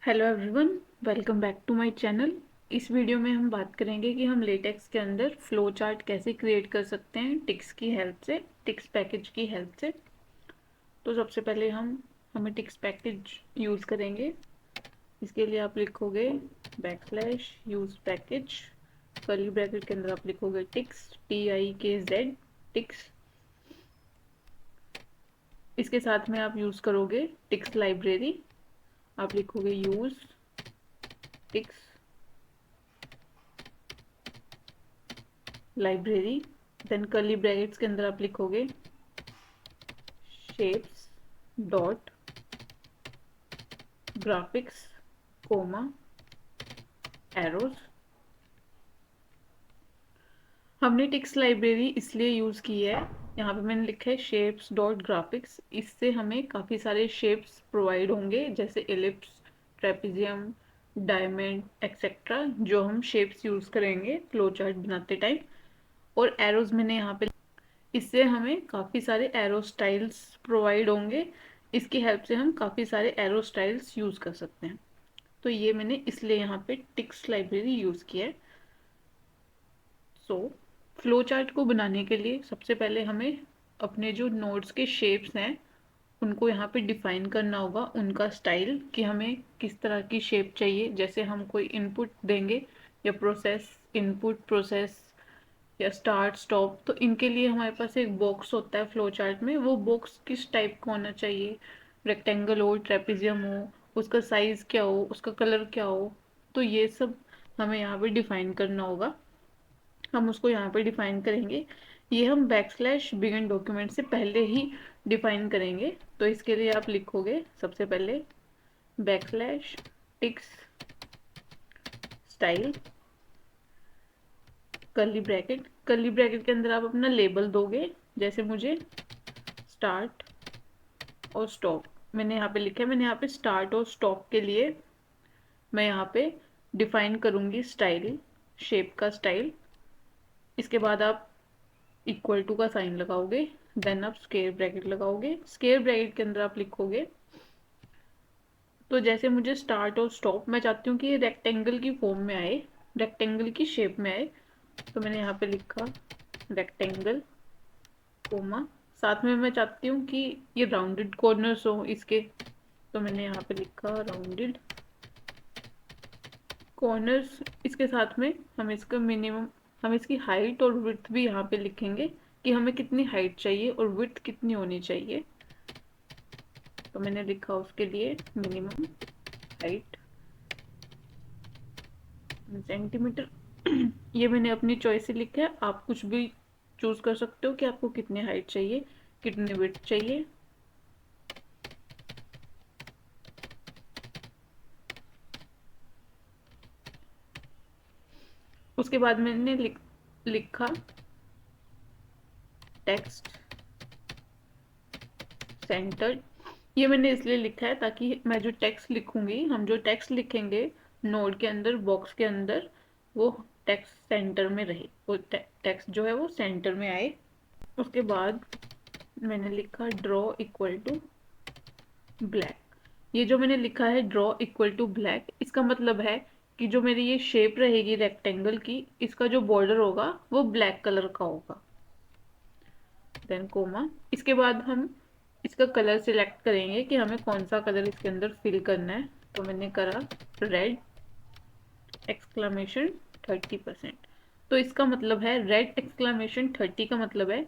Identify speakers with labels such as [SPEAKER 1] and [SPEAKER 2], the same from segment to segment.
[SPEAKER 1] Hello everyone, welcome back to my channel. इस video में हम बात करेंगे कि हम लेटेक्स के अंदर फ्लो चार्ट कैसे क्रिएट कर सकते हैं टिक्स की हेल्प से, टिक्स पैकेज की हेल्प से। तो सबसे पहले हमें टिक्स पैकेज यूज़ करेंगे। इसके लिए आप लिखोगे backslash use package, curly bracket के अंदर आप लिखोगे टिक्स, TIKZ टिक्स। इसके साथ में आप यूज़ करोगे टिक्स लाइब्रेरी। आप लिखोगे use tikz library, then curly brackets के अंदर आप लिखोगे shapes dot graphics comma arrows. हमने टिक्स लाइब्रेरी इसलिए यूज़ की है, यहाँ पे मैंने लिखा है शेप्स डॉट ग्राफिक्स। इससे हमें काफ़ी सारे शेप्स प्रोवाइड होंगे, जैसे एलिप्स, ट्रेपेजियम, डायमंड एक्सेट्रा, जो हम शेप्स यूज़ करेंगे फ्लो चार्ट बनाते टाइम। और एरोज मैंने यहाँ पे, इससे हमें काफ़ी सारे एरो स्टाइल्स प्रोवाइड होंगे। इसकी हेल्प से हम काफ़ी सारे एरो स्टाइल्स यूज़ कर सकते हैं। तो ये मैंने इसलिए यहाँ पे टिक्स लाइब्रेरी यूज़ किया है। सो फ्लो चार्ट को बनाने के लिए सबसे पहले हमें अपने जो नोड्स के शेप्स हैं उनको यहाँ पे डिफाइन करना होगा, उनका स्टाइल, कि हमें किस तरह की शेप चाहिए। जैसे हम कोई इनपुट देंगे या प्रोसेस, इनपुट प्रोसेस या स्टार्ट स्टॉप, तो इनके लिए हमारे पास एक बॉक्स होता है फ्लो चार्ट में। वो बॉक्स किस टाइप का होना चाहिए, रेक्टेंगल हो, ट्रेपेजियम हो, उसका साइज क्या हो, उसका कलर क्या हो, तो ये सब हमें यहाँ पे डिफाइन करना होगा। हम उसको यहाँ पे डिफाइन करेंगे। ये हम बैकस्लैश बिगिन डॉक्यूमेंट से पहले ही डिफाइन करेंगे। तो इसके लिए आप लिखोगे सबसे पहले backslash tikz style curly bracket. Curly bracket के अंदर आप अपना लेबल दोगे, जैसे मुझे स्टार्ट और स्टॉप मैंने यहाँ पे लिखा है। मैंने यहाँ पे स्टार्ट और स्टॉप के लिए मैं यहाँ पे डिफाइन करूँगी स्टाइल, शेप का स्टाइल। इसके बाद आप इक्वल टू का साइन लगाओगे, देन आप स्क्वायर ब्रैकेट लगाओगे। स्क्वायर ब्रैकेट के अंदर आप लिखोगे, तो जैसे मुझे स्टार्ट और स्टॉप, मैं चाहती हूँ कि ये रेक्टेंगल की फॉर्म में आए, रेक्टेंगल की शेप में आए। तो मैंने यहाँ पे लिखा रेक्टेंगल कोमा, साथ में मैं चाहती हूँ कि ये राउंडेड कॉर्नर्स हो इसके, तो मैंने यहाँ पे लिखा राउंडेड कॉर्नर्स। इसके साथ में हम इसका मिनिमम, हम इसकी हाइट और विड्थ भी यहाँ पे लिखेंगे कि हमें कितनी हाइट चाहिए और विड्थ कितनी होनी चाहिए। तो मैंने लिखा उसके लिए मिनिमम हाइट सेंटीमीटर। ये मैंने अपनी चॉइस से लिखा है, आप कुछ भी चूज कर सकते हो कि आपको कितनी हाइट चाहिए, कितनी विड्थ चाहिए। उसके बाद मैंने लिखा टेक्स्ट सेंटर्ड। ये मैंने इसलिए लिखा है ताकि मैं जो टेक्स्ट लिखूंगी, हम जो टेक्स्ट लिखेंगे नोड के अंदर, बॉक्स के अंदर, वो टेक्स्ट सेंटर में रहे, वो टेक्स्ट जो है वो सेंटर में आए। उसके बाद मैंने लिखा ड्रॉ इक्वल टू ब्लैक। ये जो मैंने लिखा है ड्रॉ इक्वल टू ब्लैक, इसका मतलब है कि जो मेरी ये शेप रहेगी रेक्टेंगल की, इसका जो बॉर्डर होगा वो ब्लैक कलर का होगा। Then comma. इसके बाद हम इसका कलर सिलेक्ट करेंगे कि हमें कौन सा कलर इसके अंदर फिल करना है। तो मैंने करा रेड एक्सक्लामेशन 30%। तो इसका मतलब है रेड एक्सक्लामेशन 30 का मतलब है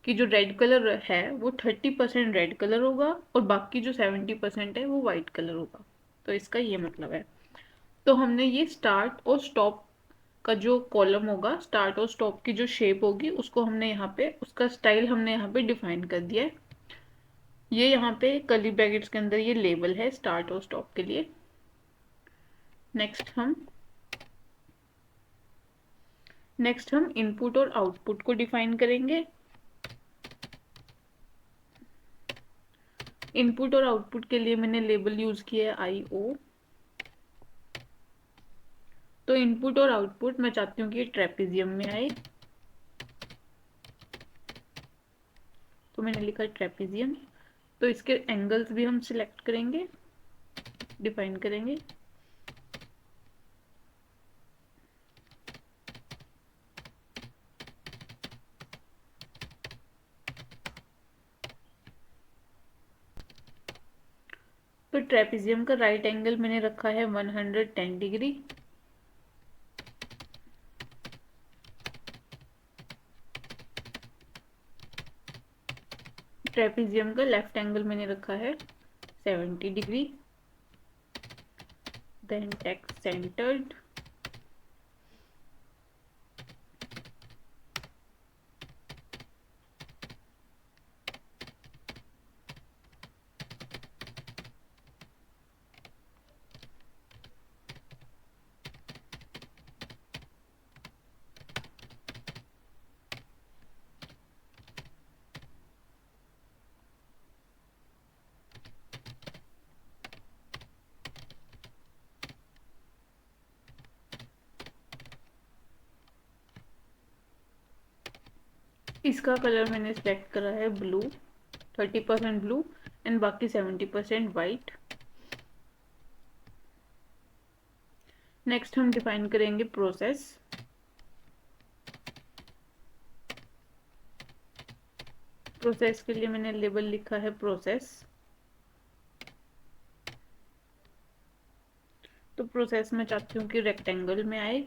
[SPEAKER 1] कि जो रेड कलर है वो 30% रेड कलर होगा और बाकी जो 70% है वो वाइट कलर होगा। तो इसका ये मतलब है। तो हमने ये स्टार्ट और स्टॉप का जो कॉलम होगा, स्टार्ट और स्टॉप की जो शेप होगी, उसको हमने यहाँ पे, उसका स्टाइल हमने यहाँ पे डिफाइन कर दिया है। ये यहाँ पे कर्ली ब्रैकेट्स के अंदर ये लेबल है स्टार्ट और स्टॉप के लिए। नेक्स्ट हम इनपुट और आउटपुट को डिफाइन करेंगे। इनपुट और आउटपुट के लिए मैंने लेबल यूज किया है IO। तो इनपुट और आउटपुट मैं चाहती हूँ कि ये ट्रेपेजियम में आए, तो मैंने लिखा ट्रेपेजियम। तो इसके एंगल्स भी हम सिलेक्ट करेंगे, डिफाइन करेंगे। ट्रेपेजियम का राइट एंगल मैंने रखा है 110 डिग्री। ट्रेपेजियम का लेफ्ट एंगल मैंने रखा है 70 डिग्री। Then text centred. इसका कलर मैंने सेलेक्ट करा है ब्लू, 30% ब्लू एंड बाकी 70% वाइट। नेक्स्ट हम डिफाइन करेंगे प्रोसेस। प्रोसेस के लिए मैंने लेबल लिखा है प्रोसेस। तो प्रोसेस में चाहती हूँ कि रेक्टेंगल में आए।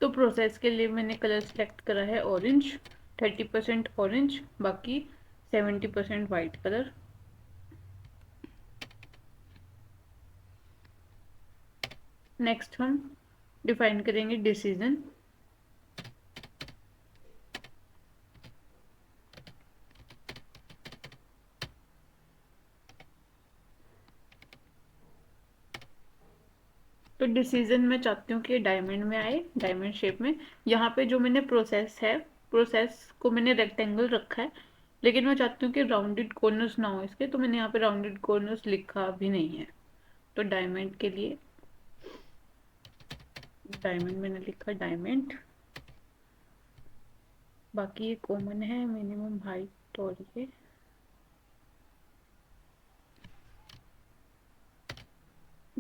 [SPEAKER 1] तो प्रोसेस के लिए मैंने कलर सेलेक्ट करा है ऑरेंज, 30% ऑरेंज, बाकी 70% वाइट कलर। नेक्स्ट हम डिफाइन करेंगे डिसीजन। तो डिसीजन में चाहती हूँ कि डायमंड में आए, डायमंड शेप में। यहाँ पे जो मैंने प्रोसेस है, प्रोसेस को मैंने रेक्टेंगल रखा है, लेकिन मैं चाहती हूँ कि राउंडेड कॉर्नर्स ना हो इसके, तो मैंने यहाँ पे राउंडेड कॉर्नर्स लिखा भी नहीं है। तो डायमंड के लिए डायमंड मैंने लिखा डायमंड। बाकी ये कॉमन है, मिनिमम हाइट और ये।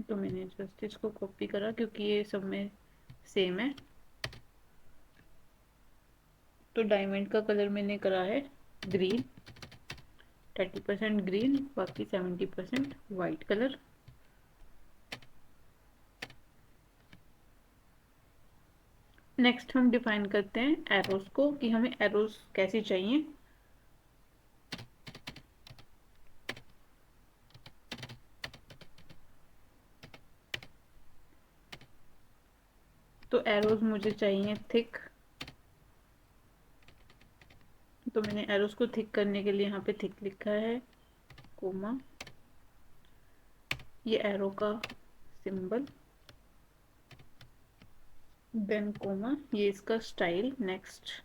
[SPEAKER 1] तो मैंने जस्ट इसको कॉपी करा क्योंकि ये सब में सेम है। तो डायमंड का कलर मैंने करा है ग्रीन, 30% ग्रीन, बाकी 70% वाइट कलर। नेक्स्ट हम डिफाइन करते हैं एरोस को, कि हमें एरोस कैसी चाहिए। तो एरोस मुझे चाहिए थिक। तो मैंने एरोस को थिक करने के लिए यहाँ पे थिक लिखा है, कोमा, ये एरो का सिंबल, देन कोमा, ये इसका स्टाइल। नेक्स्ट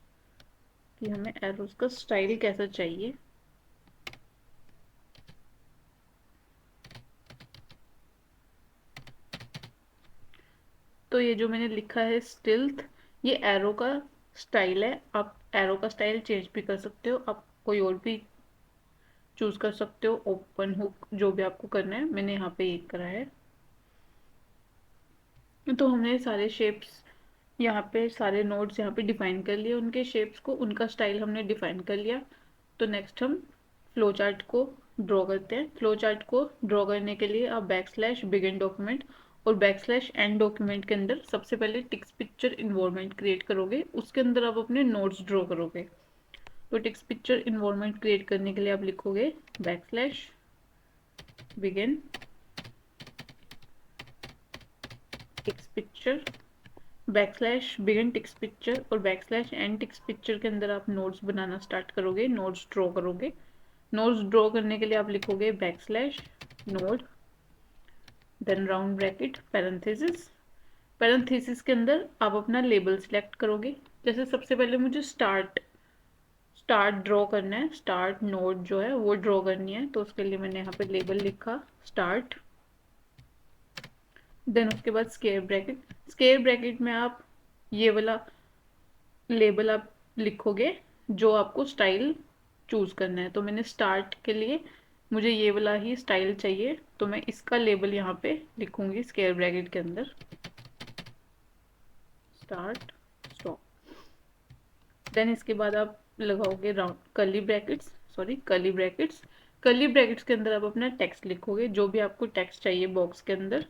[SPEAKER 1] कि हमें एरोस का स्टाइल कैसा चाहिए। तो ये जो मैंने लिखा है स्टिल्थ, ये एरो का स्टाइल है। आप एरो का स्टाइल चेंज भी कर सकते हो, आप कोई और भी चूज कर सकते हो, ओपन हुक, जो भी आपको करना है। मैंने यहाँ पे ये करा है। तो हमने सारे शेप्स यहाँ पे, सारे नोड्स यहाँ पे डिफाइन कर लिए, उनके शेप्स को, उनका स्टाइल हमने डिफाइन कर लिया। तो नेक्स्ट हम फ्लो चार्ट को ड्रॉ करते हैं। फ्लो चार्ट को ड्रॉ करने के लिए आप बैकस्लैश बिगिन डॉक्यूमेंट और बैकस्लैश एंड डॉक्यूमेंट के अंदर सबसे पहले टेक्स्ट पिक्चर इन्वायरमेंट क्रिएट करोगे, उसके अंदर आप अपने नोट्स ड्रॉ करोगे। तो टेक्स्ट पिक्चर इन्वायरमेंट क्रिएट करने के लिए आप लिखोगे backslash begin tikz picture, backslash begin tikz picture और बैकस्लैश एंड टेक्स्ट पिक्चर के अंदर आप नोट्स बनाना स्टार्ट करोगे, नोट्स ड्रॉ करोगे। नोड्स ड्रॉ करने के लिए आप लिखोगे backslash node, then round bracket parenthesis. Parenthesis के अंदर आप अपना लेबल सिलेक्ट करोगे। जैसे सबसे पहले मुझे स्टार्ट ड्रॉ करना है, स्टार्ट नोड जो है वो ड्रॉ करनी है, तो उसके लिए मैंने यहाँ पे लेबल लिखा स्टार्ट। देन उसके बाद स्क्वायर ब्रैकेट, स्क्वायर ब्रैकेट में आप ये वाला लेबल आप लिखोगे जो आपको स्टाइल चूज करना है। तो मैंने स्टार्ट के लिए मुझे ये वाला ही स्टाइल चाहिए, तो मैं इसका लेबल यहाँ पे लिखूंगी स्क्वायर ब्रैकेट के अंदर, स्टार्ट स्टॉप। देन इसके बाद आप लगाओगे राउंड कर्ली ब्रैकेट्स के अंदर आप अपना टेक्स्ट लिखोगे, जो भी आपको टेक्स्ट चाहिए बॉक्स के अंदर।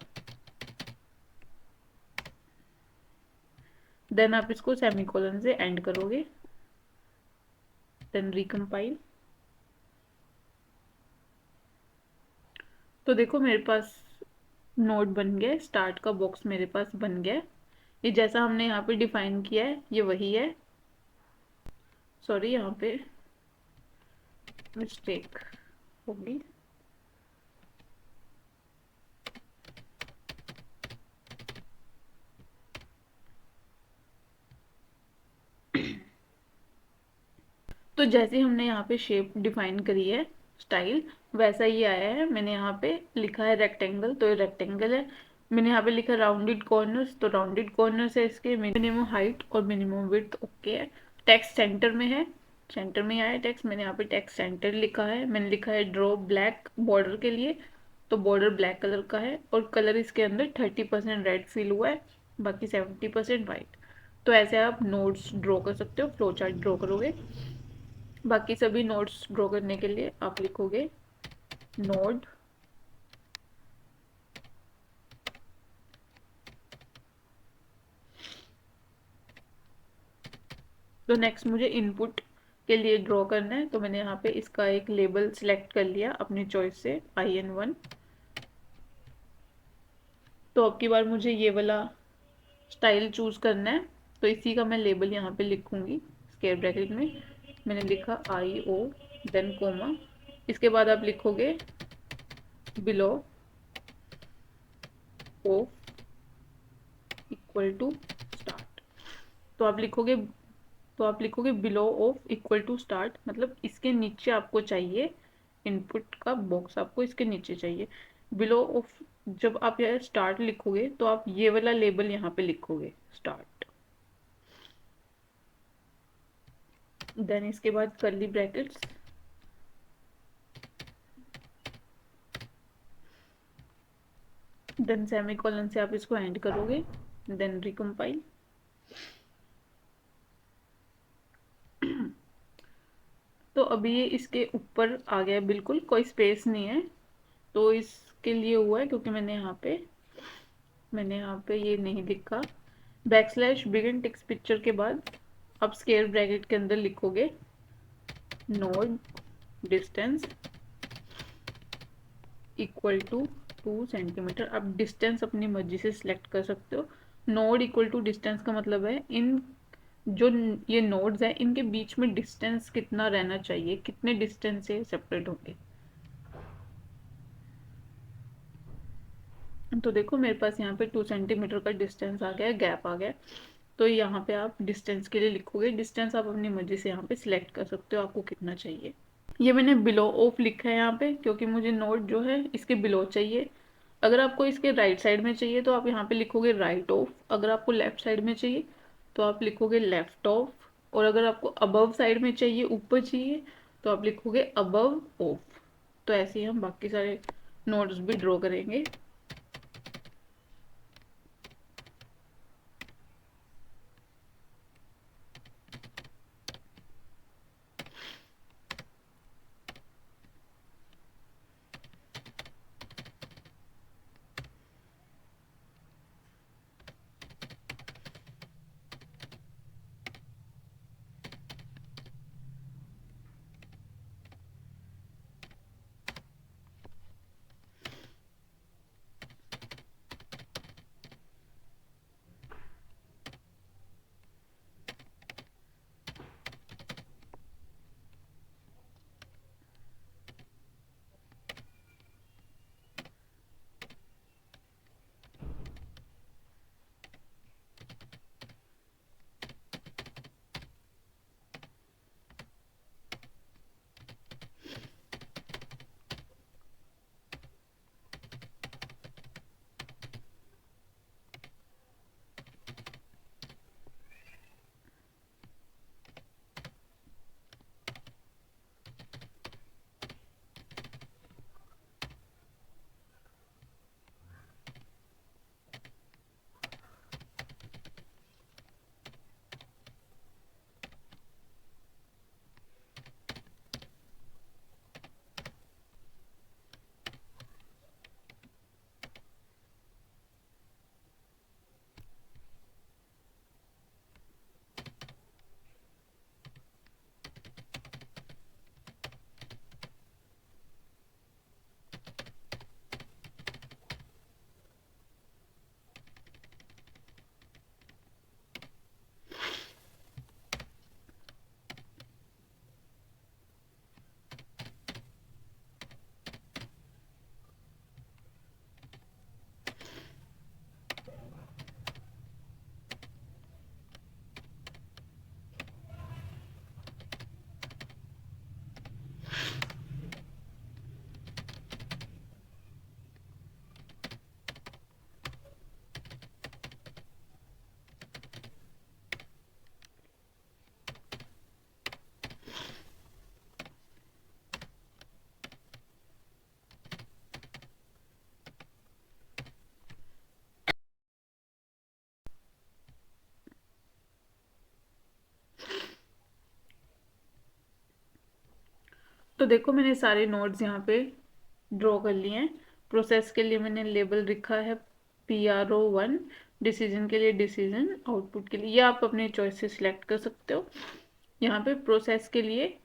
[SPEAKER 1] देन आप इसको सेमीकोलन से एंड करोगे, देन रिकम्पाइल। तो देखो मेरे पास नोट बन गया, स्टार्ट का बॉक्स मेरे पास बन गया। ये जैसा हमने यहाँ पे डिफाइन किया है ये वही है। सॉरी, यहाँ पे मिस्टेक होगी। तो जैसे हमने यहाँ पे शेप डिफाइन करी है स्टाइल, वैसा ही आया है। मैंने यहाँ पे लिखा है रेक्टेंगल, तो ये रेक्टेंगल है। मैंने यहाँ पे लिखा राउंडेड कॉर्नर्स, तो राउंडेड कॉर्नर्स है इसके। मिनिमम हाइट और मिनिमम विड्थ ओके है। टेक्स्ट सेंटर में है, सेंटर में आया है टेक्स्ट। मैंने यहाँ पे टेक्स्ट सेंटर लिखा है। मैंने लिखा है ड्रॉ ब्लैक बॉर्डर के लिए, तो बॉर्डर ब्लैक कलर का है और कलर इसके अंदर 30% रेड फिल हुआ है, बाकी 70% वाइट। तो ऐसे आप नोट्स ड्रॉ कर सकते हो, फ्लो चार्ट ड्रॉ करोगे। बाकी सभी नोड्स ड्रॉ करने के लिए आप लिखोगे नोड, तो नेक्स्ट मुझे इनपुट के लिए ड्रॉ करना है, तो मैंने यहाँ पे इसका एक लेबल सिलेक्ट कर लिया अपनी चॉइस से, IN1। तो अब की बार मुझे ये वाला स्टाइल चूज करना है, तो इसी का मैं लेबल यहाँ पे लिखूंगी स्क्वायर ब्रैकेट में। मैंने लिखा IO, देन कोमा। इसके बाद आप लिखोगे below of equal to start. तो आप लिखोगे below of equal to start, मतलब इसके नीचे आपको चाहिए, इनपुट का बॉक्स आपको इसके नीचे चाहिए। बिलो ऑफ, जब आप यह स्टार्ट लिखोगे तो आप ये वाला लेबल यहाँ पे लिखोगे स्टार्ट। देन इसके बाद कर्ली ब्रैकेट्स, देन सेमीकोलन से आप इसको एंड करोगे, देन रिकम्पाइल। तो अभी ये इसके ऊपर आ गया, बिल्कुल कोई स्पेस नहीं है। तो इसके लिए हुआ है क्योंकि मैंने यहाँ पे ये नहीं लिखा। बैकस्लैश बिगिन टेक्स्ट पिक्चर के बाद आप स्क्वायर ब्रैकेट के अंदर लिखोगे node distance equal to 2 centimetre. आप डिस्टेंस अपनी मर्जी से सिलेक्ट कर सकते हो। नोड इक्वल टू डिस्टेंस का मतलब है इन जो ये नोड्स हैं इनके बीच में डिस्टेंस कितना रहना चाहिए, कितने डिस्टेंस से सेपरेट होंगे। तो देखो मेरे पास यहाँ पे 2 सेंटीमीटर का डिस्टेंस आ गया, गैप आ गया। तो यहाँ पे आप डिस्टेंस के लिए लिखोगे, डिस्टेंस आप अपनी मर्जी से यहाँ पे सिलेक्ट कर सकते हो आपको कितना चाहिए। ये मैंने बिलो ऑफ लिखा है यहाँ पे क्योंकि मुझे नोट जो है इसके बिलो चाहिए। अगर आपको इसके राइट साइड में चाहिए तो आप यहाँ पे लिखोगे राइट ऑफ, अगर आपको लेफ्ट साइड में चाहिए तो आप लिखोगे लेफ्ट ऑफ, और अगर आपको अबव साइड में चाहिए, ऊपर चाहिए, तो आप लिखोगे अबव ऑफ। तो ऐसे ही हम बाकी सारे नोट्स भी ड्रॉ करेंगे। तो देखो मैंने सारे नोड्स यहाँ पे ड्रॉ कर लिए हैं। प्रोसेस के लिए मैंने लेबल लिखा है PRO1, डिसीजन के लिए डिसीजन, आउटपुट के लिए ये आप अपने चॉइस से सिलेक्ट कर सकते हो। यहाँ पे प्रोसेस के लिए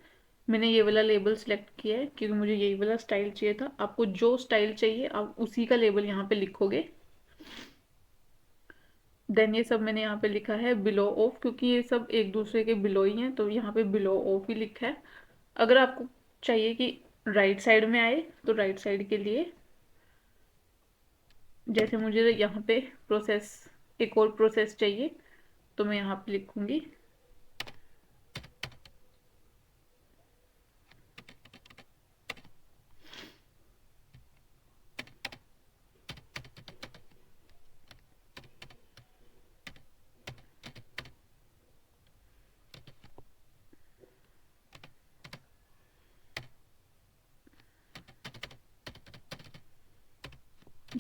[SPEAKER 1] मैंने ये वाला लेबल सिलेक्ट किया है क्योंकि मुझे यही वाला स्टाइल चाहिए था। आपको जो स्टाइल चाहिए आप उसी का लेबल यहाँ पे लिखोगे। देन ये सब मैंने यहाँ पे लिखा है बिलो ऑफ, क्योंकि ये सब एक दूसरे के बिलो ही हैं तो यहाँ पे बिलो ऑफ ही लिखा है। अगर आपको चाहिए कि राइट साइड में आए तो राइट साइड के लिए जैसे मुझे यहाँ पे प्रोसेस, एक और प्रोसेस चाहिए तो मैं यहाँ पे लिखूंगी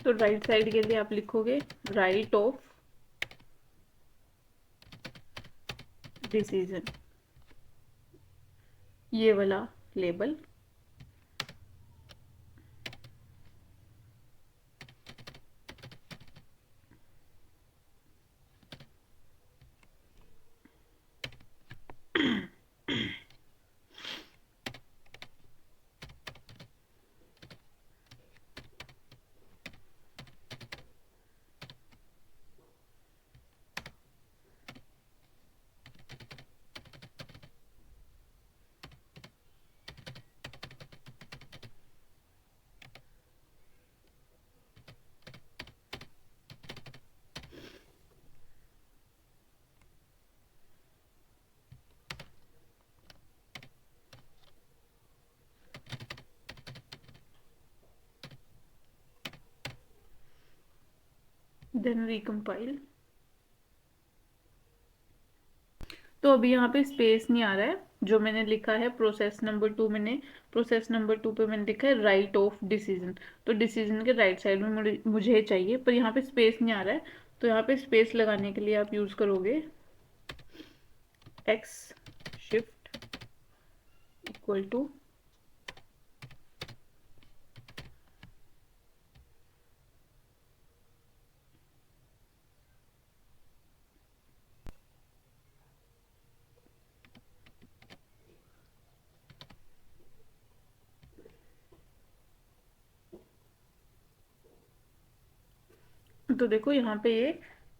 [SPEAKER 1] तो राइट साइड के लिए आप लिखोगे राइट ऑफ डिसीजन, ये वाला लेबल। Then recompile. तो अभी यहाँ पे स्पेस नहीं आ रहा है। जो मैंने लिखा है प्रोसेस नंबर 2, मैंने प्रोसेस नंबर 2 पे मैंने लिखा है राइट ऑफ डिसीजन, तो डिसीजन के राइट साइड में मुझे चाहिए, पर यहाँ पे स्पेस नहीं आ रहा है। तो यहाँ पे स्पेस लगाने के लिए आप यूज करोगे एक्स शिफ्ट इक्वल टू तो देखो यहाँ पे ये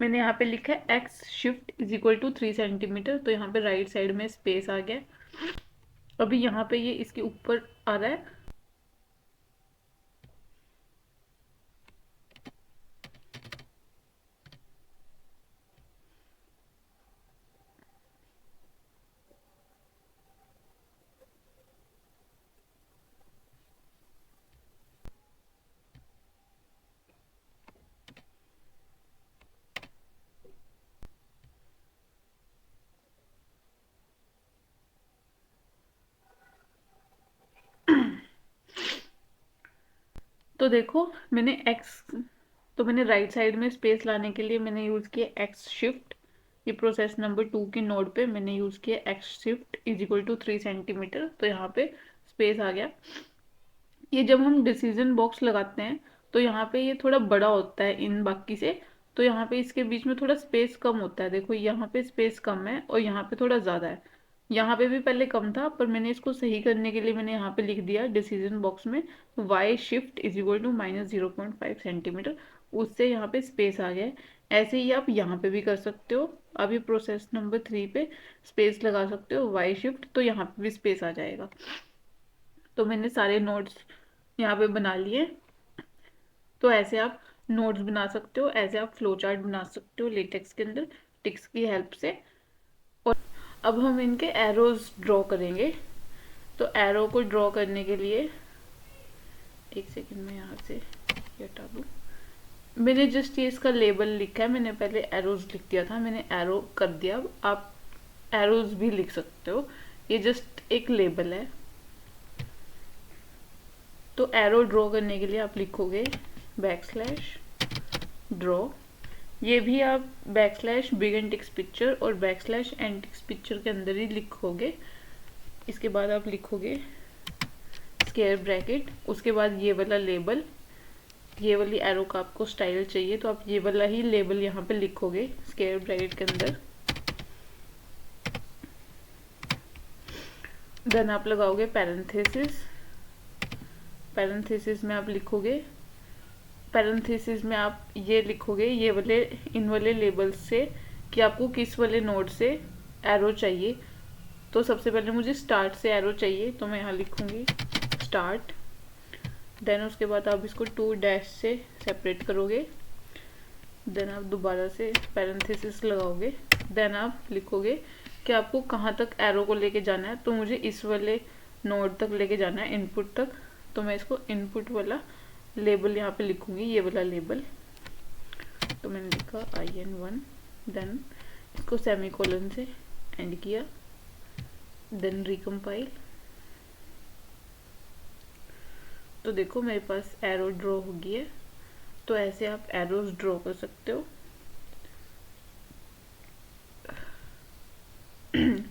[SPEAKER 1] मैंने यहाँ पे लिखा है x shift is equal to 3 centimetre, तो यहाँ पे राइट साइड में स्पेस आ गया। अभी यहाँ पे ये इसके ऊपर आ रहा है। तो देखो मैंने एक्स, तो मैंने राइट साइड में स्पेस लाने के लिए मैंने यूज़ किया एक्स शिफ्ट। ये प्रोसेस नंबर 2 की नोड पे मैंने यूज़ किया x shift is equal to 3 centimetre, तो यहाँ पे स्पेस आ गया। ये जब हम डिसीजन बॉक्स लगाते हैं तो यहाँ पे ये थोड़ा बड़ा होता है इन बाकी से, तो यहाँ पे इसके बीच में थोड़ा स्पेस कम होता है। देखो यहाँ पे स्पेस कम है और यहाँ पे थोड़ा ज़्यादा है। यहाँ पे भी पहले कम था पर मैंने इसको सही करने के लिए मैंने यहाँ पे लिख दिया डिसीजन बॉक्स में y shift is equal to -0.5 centimetre, उससे यहाँ पे स्पेस आ गया है। ऐसे ही आप यहाँ पे भी कर सकते हो। अभी प्रोसेस नंबर 3 पे स्पेस लगा सकते हो वाई शिफ्ट, तो यहाँ पे भी स्पेस आ जाएगा। तो मैंने सारे नोट्स यहाँ पे बना लिए। तो ऐसे आप नोट्स बना सकते हो, ऐसे आप फ्लो चार्ट बना सकते हो लेटेक्स के अंदर टिक्स की हेल्प से। और अब हम इनके एरोज ड्रॉ करेंगे। तो एरो को ड्रॉ करने के लिए एक सेकंड में यहाँ से हटा दूँ। मैंने जस्ट ये इसका लेबल लिखा है, मैंने पहले एरोज लिख दिया था, मैंने एरो कर दिया। अब आप एरोज भी लिख सकते हो, ये जस्ट एक लेबल है। तो एरो ड्रॉ करने के लिए आप लिखोगे बैकस्लैश ड्रॉ। ये भी आप बैकस्लैश बिगिन टेक्स्ट पिक्चर और बैकस्लैश एंड टेक्स्ट पिक्चर के अंदर ही लिखोगे। इसके बाद आप लिखोगे स्क्वायर ब्रैकेट, उसके बाद ये वाला लेबल, ये वाली एरो का आपको स्टाइल चाहिए तो आप ये वाला ही लेबल यहाँ पे लिखोगे स्क्वायर ब्रैकेट के अंदर। देन आप लगाओगे पैरेंथेसिस, पैरेंथेसिस में आप लिखोगे, पैरेंथेसिस में आप ये लिखोगे ये वाले इन वाले लेबल्स से कि आपको किस वाले नोड से एरो चाहिए। तो सबसे पहले मुझे स्टार्ट से एरो चाहिए तो मैं यहाँ लिखूंगी स्टार्ट। देन उसके बाद आप इसको 2 डैश से सेपरेट करोगे। देन आप दोबारा से पैरेंथेसिस लगाओगे। देन आप लिखोगे कि आपको कहाँ तक एरो को लेके जाना है। तो मुझे इस वाले नोड तक लेके जाना है, इनपुट तक। तो मैं इसको इनपुट वाला लेबल यहाँ पे लिखूंगी, ये वाला लेबल। तो मैंने लिखा IN1। देन इसको सेमीकोलन से एंड किया। Then recompile. तो देखो मेरे पास एरो ड्रॉ हो गई है। तो ऐसे आप एरोज ड्रॉ कर सकते हो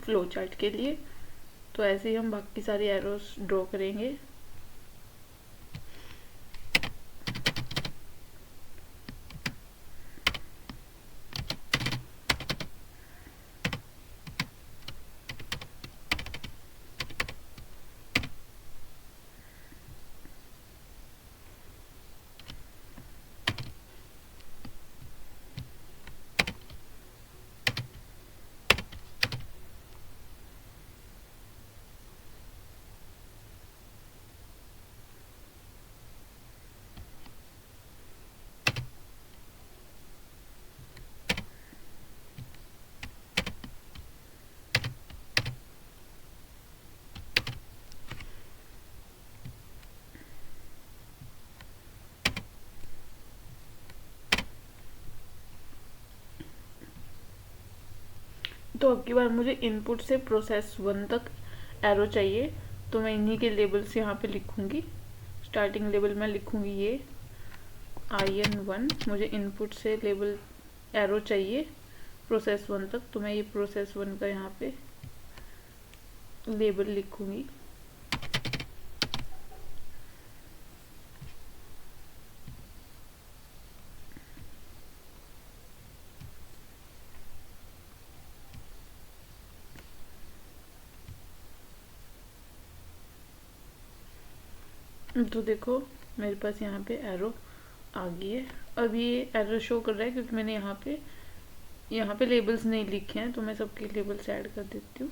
[SPEAKER 1] फ्लो चार्ट के लिए। तो ऐसे ही हम बाकी सारी एरोज ड्रॉ करेंगे। तो अब की बार मुझे इनपुट से प्रोसेस 1 तक एरो चाहिए। तो मैं इन्हीं के लेबल्स यहाँ पे लिखूंगी। स्टार्टिंग लेबल में लिखूंगी ये IN1। मुझे इनपुट से लेबल एरो चाहिए प्रोसेस 1 तक। तो मैं ये प्रोसेस 1 का यहाँ पे लेबल लिखूंगी। तो देखो मेरे पास यहाँ पे एरो आ गई है। अब ये एरो शो कर रहा है क्योंकि मैंने यहाँ पे लेबल्स नहीं लिखे हैं। तो मैं सबके लेबल्स ऐड कर देती हूँ।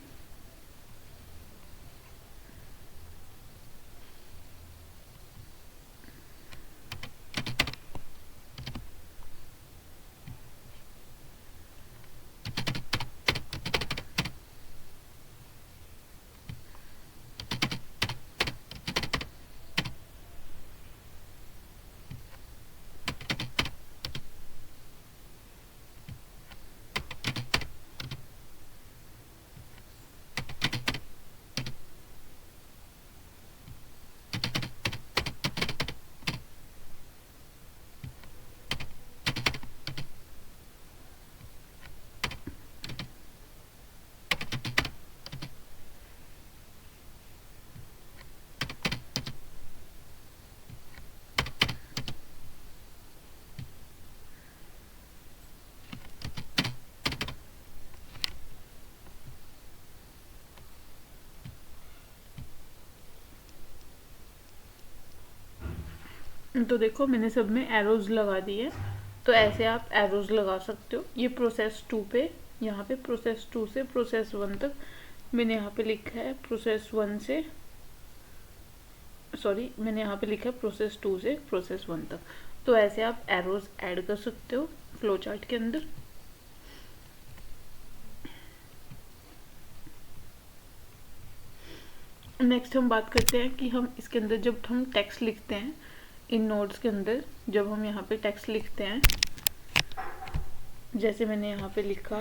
[SPEAKER 1] तो देखो मैंने सब में एरोज लगा दिए। तो ऐसे आप एरोज लगा सकते हो। ये प्रोसेस 2 पे, यहाँ पे प्रोसेस 2 से प्रोसेस 1 तक मैंने यहाँ पे लिखा है प्रोसेस 1 से, सॉरी मैंने यहाँ पे लिखा है प्रोसेस 2 से प्रोसेस 1 तक। तो ऐसे आप एरोज ऐड कर सकते हो फ्लो चार्ट के अंदर। नेक्स्ट हम बात करते हैं कि हम इसके अंदर जब हम टेक्स्ट लिखते हैं, इन नोड्स के अंदर जब हम यहाँ पे टेक्स्ट लिखते हैं, जैसे मैंने यहाँ पे लिखा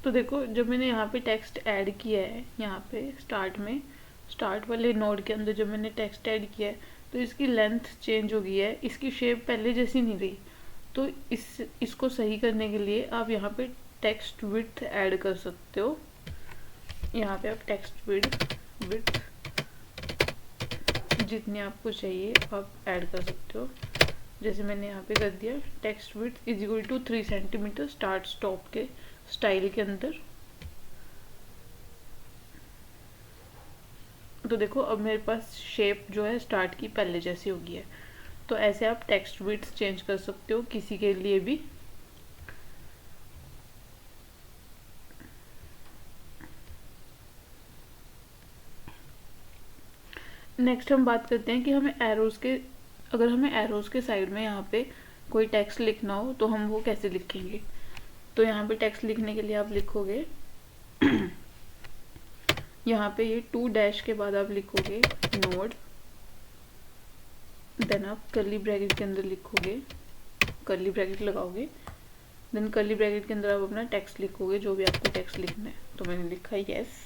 [SPEAKER 1] तो देखो जब मैंने यहाँ पे टेक्स्ट ऐड किया है, यहाँ पे स्टार्ट में, स्टार्ट वाले नोड के अंदर जब मैंने टेक्स्ट ऐड किया है तो इसकी लेंथ चेंज हो गई है, इसकी शेप पहले जैसी नहीं रही। तो इसको सही करने के लिए आप यहाँ पे टेक्स्ट विड्थ ऐड कर सकते हो। यहाँ पे आप टेक्स्ट विड्थ जितनी आपको चाहिए आप ऐड कर सकते हो। जैसे मैंने यहाँ पे कर दिया text width is equal to 3 centimetre start stop के स्टाइल के अंदर। तो देखो अब मेरे पास शेप जो है स्टार्ट की पहले जैसी हो गई है। तो ऐसे आप टेक्स्ट विड्थ चेंज कर सकते हो किसी के लिए भी। नेक्स्ट हम बात करते हैं कि हमें अगर हमें एरोज के साइड में यहाँ पे कोई टेक्स्ट लिखना हो तो हम वो कैसे लिखेंगे। तो यहाँ पे टेक्स्ट लिखने के लिए आप लिखोगे यहाँ पे ये 2 डैश के बाद आप लिखोगे नोड, देन आप कर्ली ब्रैकेट के अंदर लिखोगे, कर्ली ब्रैकेट लगाओगे, देन कर्ली ब्रैकेट के अंदर आप अपना टेक्स्ट लिखोगे जो भी आपको टेक्स्ट लिखना है। तो मैंने लिखा यस,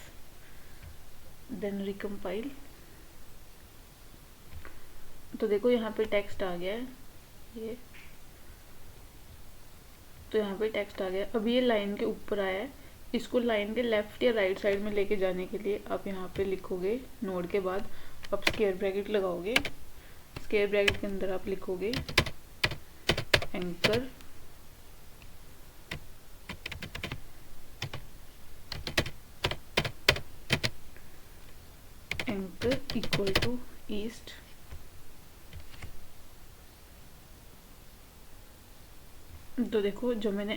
[SPEAKER 1] देन रिकम्पाइल। तो देखो यहाँ पे टेक्स्ट आ गया है ये, तो यहाँ पे टेक्स्ट आ गया। अब ये लाइन के ऊपर आया है, इसको लाइन के लेफ्ट या राइट साइड में लेके जाने के लिए आप यहाँ पे लिखोगे नोड के बाद आप स्क्वायर ब्रैकेट लगाओगे, स्क्वायर ब्रैकेट के अंदर आप लिखोगे एंकर इक्वल टू ईस्ट। तो देखो जब मैंने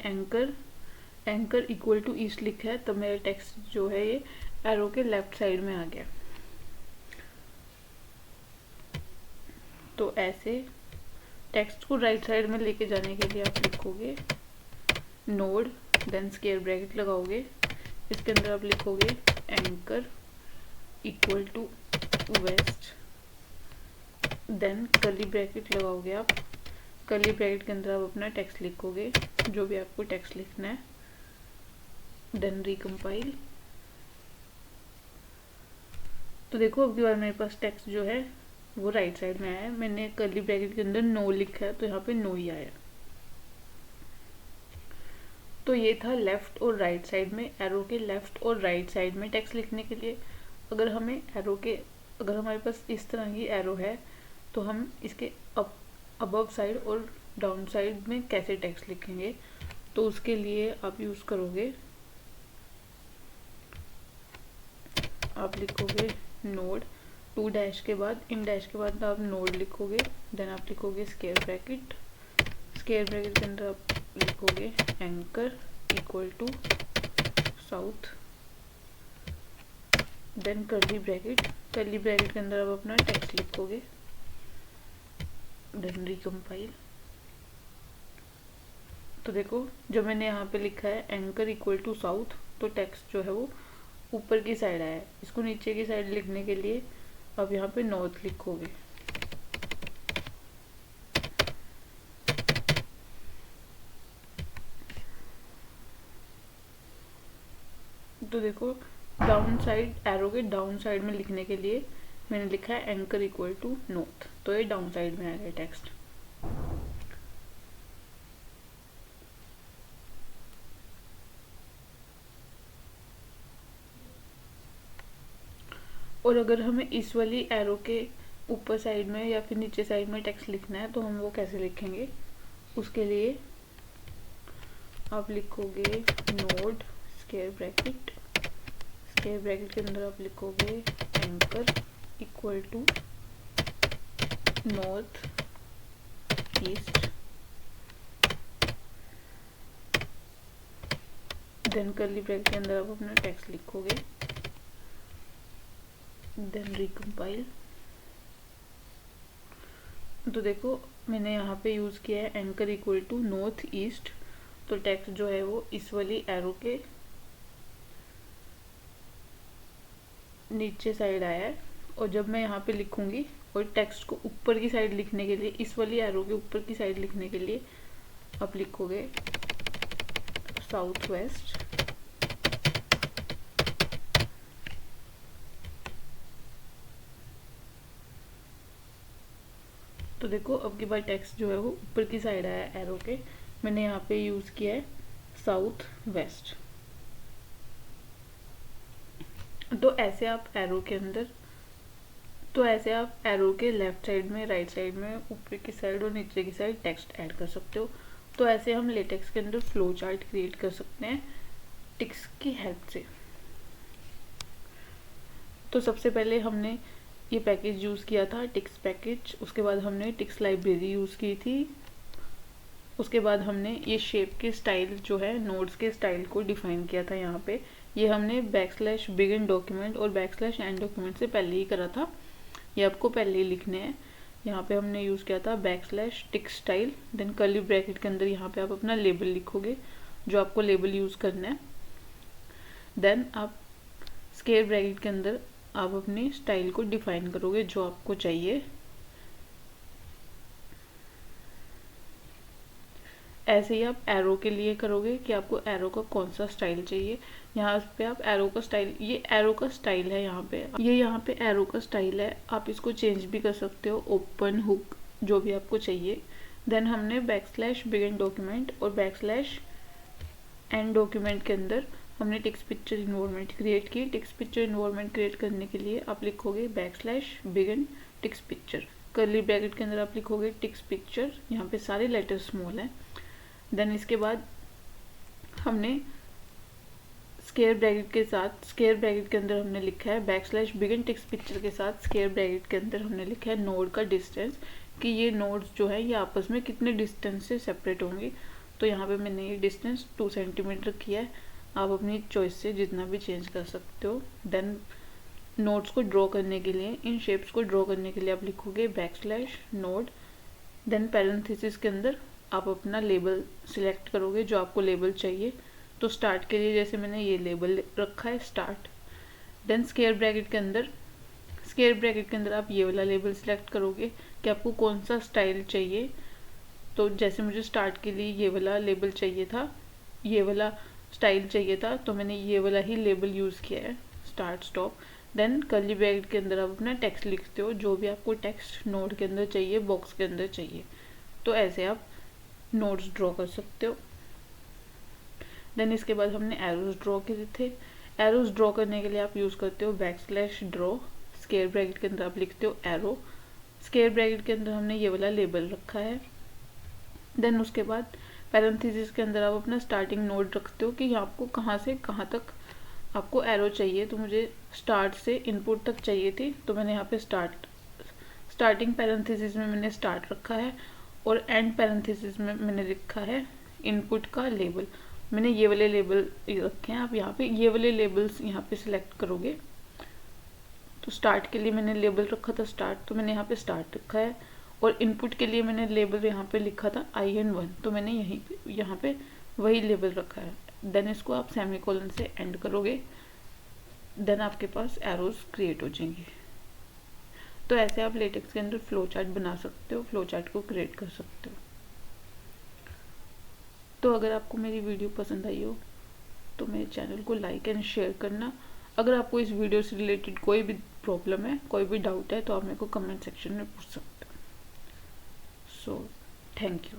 [SPEAKER 1] एंकर इक्वल टू ईस्ट लिखा है तब मेरा टेक्स्ट जो है ये एरो के लेफ्ट साइड में आ गया। तो ऐसे टेक्स्ट को राइट साइड में लेके जाने के लिए आप लिखोगे नोड, देन स्क्वायर ब्रैकेट लगाओगे, इसके अंदर आप लिखोगे anchor equal to west, then curly bracket लगाओगे आप, कर्ली ब्रैकेट के अंदर आप अपना टेक्स्ट लिखोगे जो भी आपको टेक्स्ट लिखना है, देन रिकम्पाइल। तो देखो अब की बार मेरे पास टेक्स्ट जो है वो राइट साइड में आया है। मैंने कर्ली ब्रैकेट के अंदर नो लिखा है तो यहाँ पे नो ही आया। तो ये था लेफ्ट और राइट साइड में, एरो के लेफ्ट और राइट साइड में टेक्स्ट लिखने के लिए। अगर हमारे पास इस तरह की एरो है तो हम इसके अबव साइड और डाउन साइड में कैसे टेक्स्ट लिखेंगे। तो उसके लिए आप यूज करोगे, आप लिखोगे नोड 2 डैश के बाद, इन डैश के बाद आप नोड लिखोगे, देन आप लिखोगे स्क्वायर ब्रैकेट, स्क्वायर ब्रैकेट के अंदर आप लिखोगे anchor equal to south, then curly bracket, curly bracket के अंदर आप अपना टेक्स्ट लिखोगे, देन रिकम्पाइल। तो देखो जब मैंने यहाँ पे लिखा है एंकर इक्वल टू साउथ तो टेक्स्ट जो है वो ऊपर की साइड आया है। इसको नीचे की साइड लिखने के लिए अब यहाँ पे नॉर्थ लिखोगे। तो देखो डाउन साइड, एरो के डाउन साइड में लिखने के लिए मैंने लिखा है एंकर इक्वल टू नॉर्थ, तो ये डाउन साइड में आ गया टेक्स्ट। और अगर हमें इस वाली एरो के ऊपर साइड में या फिर नीचे साइड में टेक्स्ट लिखना है तो हम वो कैसे लिखेंगे। उसके लिए आप लिखोगे node square bracket, square bracket के अंदर आप लिखोगे anchor equal to north east, then curly bracket के अंदर आप अपना टेक्स्ट लिखोगे, देन रिकम्पाइल। तो देखो मैंने यहाँ पे यूज किया है anchor equal to north east, तो टेक्स्ट जो है वो इस वाली एरो के नीचे साइड आया है। और जब मैं यहाँ पे लिखूंगी और टेक्स्ट को ऊपर की साइड लिखने के लिए, इस वाली एरो के ऊपर की साइड लिखने के लिए आप लिखोगे साउथ वेस्ट, तो देखो अब की बार टेक्स्ट जो है वो ऊपर की साइड आया एरो के। मैंने यहाँ पे यूज़ किया है साउथ वेस्ट। तो ऐसे आप एरो के अंदर, तो ऐसे आप एरो के लेफ्ट साइड में, राइट साइड में, ऊपर की साइड और नीचे की साइड टेक्स्ट ऐड कर सकते हो। तो ऐसे हम लेटेक्स के अंदर फ्लो चार्ट क्रिएट कर सकते हैं टिक्स की हेल्प से। तो सबसे पहले हमने ये पैकेज यूज़ किया था टिक्स पैकेज, उसके बाद हमने टिक्स लाइब्रेरी यूज़ की थी, उसके बाद हमने ये शेप के स्टाइल जो है नोड्स के स्टाइल को डिफाइन किया था। यहाँ पे ये हमने \begin डॉक्यूमेंट और \end डॉक्यूमेंट से पहले ही करा था, ये आपको पहले ही लिखने हैं। यहाँ पे हमने यूज़ किया था \tikz style, then curly bracket के अंदर यहाँ पे आप अपना लेबल लिखोगे जो आपको लेबल यूज़ करना है। देन आप स्क्वायर ब्रैकेट के अंदर आप अपनी स्टाइल को डिफाइन करोगे जो आपको चाहिए। ऐसे ही आप एरो के लिए करोगे कि आपको एरो का कौन सा स्टाइल चाहिए। यहाँ पे आप एरो का स्टाइल, ये एरो का स्टाइल है, यहाँ पे एरो का स्टाइल है, आप इसको चेंज भी कर सकते हो, ओपन, हुक, जो भी आपको चाहिए। देन हमने \begin डॉक्यूमेंट और \end डॉक्यूमेंट के अंदर हमने टेक्स्ट पिक्चर इन्वायरमेंट क्रिएट की। टेक्स्ट पिक्चर इन्वायरमेंट क्रिएट करने के लिए आप लिखोगे \begin text picture, curly bracket के अंदर आप लिखोगे टेक्स्ट पिक्चर, यहाँ पे सारे लेटर स्मॉल हैं। देन इसके बाद हमने स्क्वायर ब्रैकेट के साथ, स्क्वायर ब्रैकेट के अंदर हमने लिखा है \begin टेक्स्ट पिक्चर के साथ स्क्वायर ब्रैकेट के अंदर हमने लिखा है नोड का डिस्टेंस, कि ये नोड्स जो है ये आपस में कितने डिस्टेंस से सेपरेट होंगे। तो यहाँ पे मैंने ये डिस्टेंस 2 सेंटीमीटर किया है, आप अपनी चॉइस से जितना भी चेंज कर सकते हो। देन नोड्स को ड्रॉ करने के लिए, इन शेप्स को ड्रॉ करने के लिए आप लिखोगे \node, देन पैरेंथेसिस के अंदर आप अपना लेबल सिलेक्ट करोगे जो आपको लेबल चाहिए। तो स्टार्ट के लिए जैसे मैंने ये लेबल रखा है स्टार्ट। देन स्क्वायर ब्रैकेट के अंदर आप ये वाला लेबल सिलेक्ट करोगे कि आपको कौन सा स्टाइल चाहिए। तो जैसे मुझे स्टार्ट के लिए ये वाला लेबल चाहिए था, ये वाला स्टाइल चाहिए था, तो मैंने ये वाला ही लेबल यूज़ किया है, start stop. Then curly bracket के अंदर आप अपना टेक्स्ट लिखते हो, जो भी आपको टेक्स्ट नोड के अंदर चाहिए, बॉक्स के अंदर चाहिए। तो ऐसे आप नोड्स ड्रॉ कर सकते हो। देन इसके बाद हमने एरोज ड्रॉ किए थे। एरोज ड्रॉ करने के लिए आप यूज़ करते हो \draw, स्क्वायर ब्रैकेट के अंदर आप लिखते हो एरो, स्क्वायर ब्रैकेट के अंदर हमने ये वाला लेबल रखा है। देन उसके बाद पैरेंथेसिस के अंदर आप अपना स्टार्टिंग नोड रखते हो कि आपको कहाँ से कहाँ तक आपको एरो चाहिए। तो मुझे स्टार्ट से इनपुट तक चाहिए थी, तो मैंने यहाँ पे स्टार्टिंग पैरेंथेसिस में मैंने स्टार्ट रखा है और एंड पैरेंथेसिस में मैंने लिखा है इनपुट का लेबल। मैंने ये वाले लेबल रखे हैं, आप यहाँ पे ये वाले लेबल्स यहाँ पे सिलेक्ट करोगे। तो स्टार्ट के लिए मैंने लेबल रखा था स्टार्ट, तो मैंने यहाँ पे स्टार्ट रखा है, और इनपुट के लिए मैंने लेबल यहाँ पे लिखा था IN1, तो मैंने यहाँ पे वही लेबल रखा है। देन इसको आप सेमीकोलन से एंड करोगे, देन आपके पास एरोज क्रिएट हो जाएंगे। तो ऐसे आप लेटेक्स के अंदर फ्लो चार्ट बना सकते हो, फ्लो चार्ट को क्रिएट कर सकते हो। तो अगर आपको मेरी वीडियो पसंद आई हो तो मेरे चैनल को लाइक एंड शेयर करना। अगर आपको इस वीडियो से रिलेटेड कोई भी प्रॉब्लम है, कोई भी डाउट है, तो आप मेरे को कमेंट सेक्शन में पूछ सकते हो। So thank you.